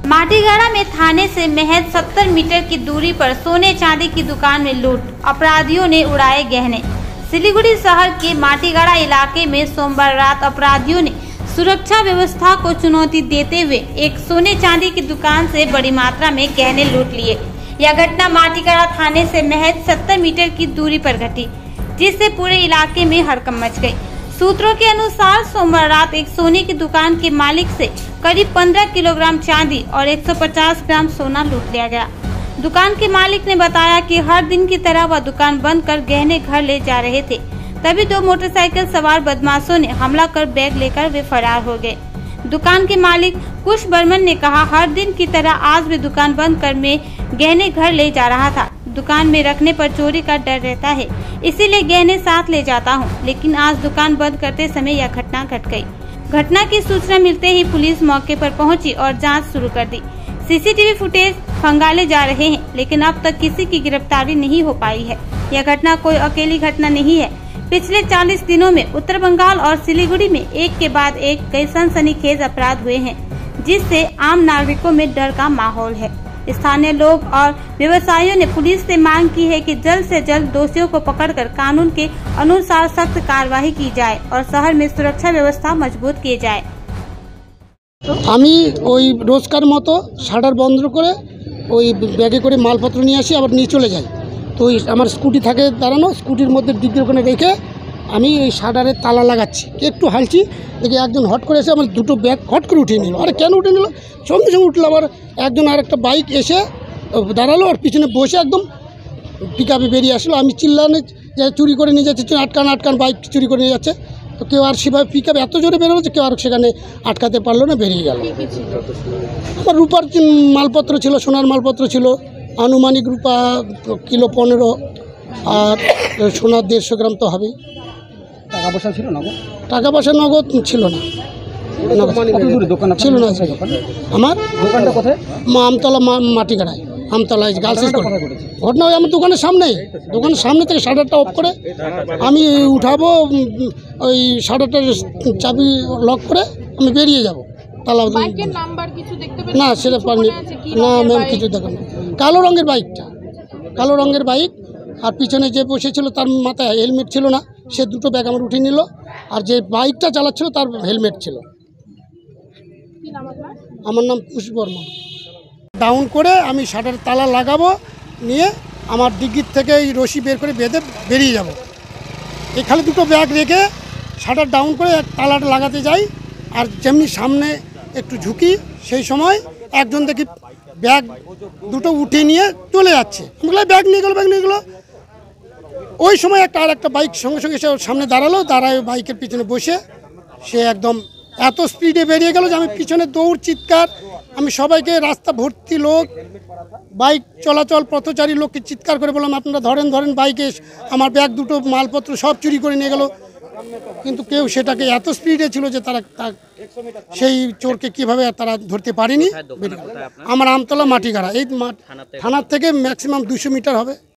माटीगाड़ा में थाने से महज 70 मीटर की दूरी पर सोने चांदी की दुकान में लूट, अपराधियों ने उड़ाए गहने। सिलीगुड़ी शहर के माटीगाड़ा इलाके में सोमवार रात अपराधियों ने सुरक्षा व्यवस्था को चुनौती देते हुए एक सोने चांदी की दुकान से बड़ी मात्रा में गहने लूट लिए। यह घटना माटीगाड़ा थाने से महज 70 मीटर की दूरी पर घटी, जिससे पूरे इलाके में हड़कंप मच गई। सूत्रों के अनुसार सोमवार रात एक सोने की दुकान के मालिक से करीब 15 किलोग्राम चांदी और 150 ग्राम सोना लूट लिया गया। दुकान के मालिक ने बताया कि हर दिन की तरह वह दुकान बंद कर गहने घर ले जा रहे थे, तभी दो मोटरसाइकिल सवार बदमाशों ने हमला कर बैग लेकर वे फरार हो गए। दुकान के मालिक कुश बर्मन ने कहा, हर दिन की तरह आज भी दुकान बंद कर मैं गहने घर ले जा रहा था। दुकान में रखने पर चोरी का डर रहता है, इसीलिए गहने साथ ले जाता हूं, लेकिन आज दुकान बंद करते समय यह घटना घट गई। घटना की सूचना मिलते ही पुलिस मौके पर पहुंची और जांच शुरू कर दी। सीसीटीवी फुटेज खंगाले जा रहे हैं, लेकिन अब तक किसी की गिरफ्तारी नहीं हो पाई है। यह घटना कोई अकेली घटना नहीं है। पिछले 40 दिनों में उत्तर बंगाल और सिलीगुड़ी में एक के बाद एक कई सनसनीखेज अपराध हुए हैं, जिससे आम नागरिकों में डर का माहौल है। स्थानीय लोग और व्यवसायियों ने पुलिस से मांग की है कि जल्द से जल्द दोषियों को पकड़कर कानून के अनुसार सख्त कार्रवाई की जाए और शहर में सुरक्षा व्यवस्था मजबूत की जाए। আমি ওই রোজকার মতো শাটার বন্ধ করে ওই ব্যাগে করে মালপত্র নিয়ে আসি, আবার নিয়ে চলে যাই। তো আমার স্কুটি থাকে দাঁড়ানো, স্কুটির মধ্যে ডিগ্রির ওখানে রেখে আমি এই শাটারের তালা লাগাচ্ছি, একটু হালছি, দেখি একজন হট করে এসে আমার দুটো ব্যাগ হট করে উঠিয়ে নিল। আরে কেন উঠে নিল? সঙ্গে সঙ্গে উঠলো। আবার একজন আর একটা বাইক এসে দাঁড়ালো, আর পিছনে বসে একদম পিক আপে বেরিয়ে আসলো। আমি চিল্লানে যে চুরি করে নিয়ে যাচ্ছে, আটকান আটকান, বাইক চুরি করে নিয়ে যাচ্ছে। তো কেউ আর সেভাবে পিক আপ এত জোরে বেরোলো যে কেউ আর সেখানে আটকাতে পারলো না, বেরিয়ে গেল। আমার রূপার মালপত্র ছিল, সোনার মালপত্র ছিল, আনুমানিক রূপা কিলো 15 আর সোনার 150 গ্রাম তো হবেই। টাকা পয়সা ছিল না? টাকা পয়সা নগদ ছিল না, ছিল না। আমার দোকানটা কোথায়? আমতলা মাটিগাড়ায়, আমতলায় গার্লস স্কুল। ঘটনা ওই আমার দোকানের সামনে থেকে শাটারটা অফ করে আমি উঠাবো, ওই শাটারটা চাবি লক করে আমি বেরিয়ে যাব। তালা না, সেটা পারিনি না ম্যাম, কিছু দেখেন। কালো রঙের বাইক, আর পিছনে যে বসেছিল তার মাথায় হেলমেট ছিল না, সে দুটো ব্যাগ আমার উঠিয়ে নিল। আর যে বাইকটা চালাচ্ছিল তার হেলমেট ছিল। আমার নাম কুশ বর্মন। ডাউন করে আমি শাটার তালা লাগাবো, নিয়ে আমার ডিগ্রির থেকে এই রশি বের করে বেঁধে বেরিয়ে যাব। এখানে দুটো ব্যাগ রেখে শাটার ডাউন করে তালাটা লাগাতে যাই, আর যেমনি সামনে একটু ঝুঁকি, সেই সময় একজন দেখি ব্যাগ দুটো উঠিয়ে নিয়ে চলে যাচ্ছে। আমি বললাম ব্যাগ নিয়ে গেলো। ওই সময় আর একটা বাইক সঙ্গে সঙ্গে সে সামনে দাঁড়ায় বাইকের পিছনে বসে সে একদম এত স্পিডে বেরিয়ে গেল যে আমি পিছনে দৌড়, চিৎকার। আমি সবাইকে, রাস্তা ভর্তি লোক, বাইক চলাচল পথচারী লোককে চিৎকার করে বললাম, আপনারা ধরেন বাইকে, আমার ব্যাগ দুটো মালপত্র সব চুরি করে নিয়ে গেল। কিন্তু কেউ সেটাকে এত স্পিডে ছিল যে তারা সেই চোরকে কীভাবে তারা ধরতে পারেনি। আমার আমতলা মাটিগাড়া, এই থানার থেকে ম্যাক্সিমাম 200 মিটার হবে।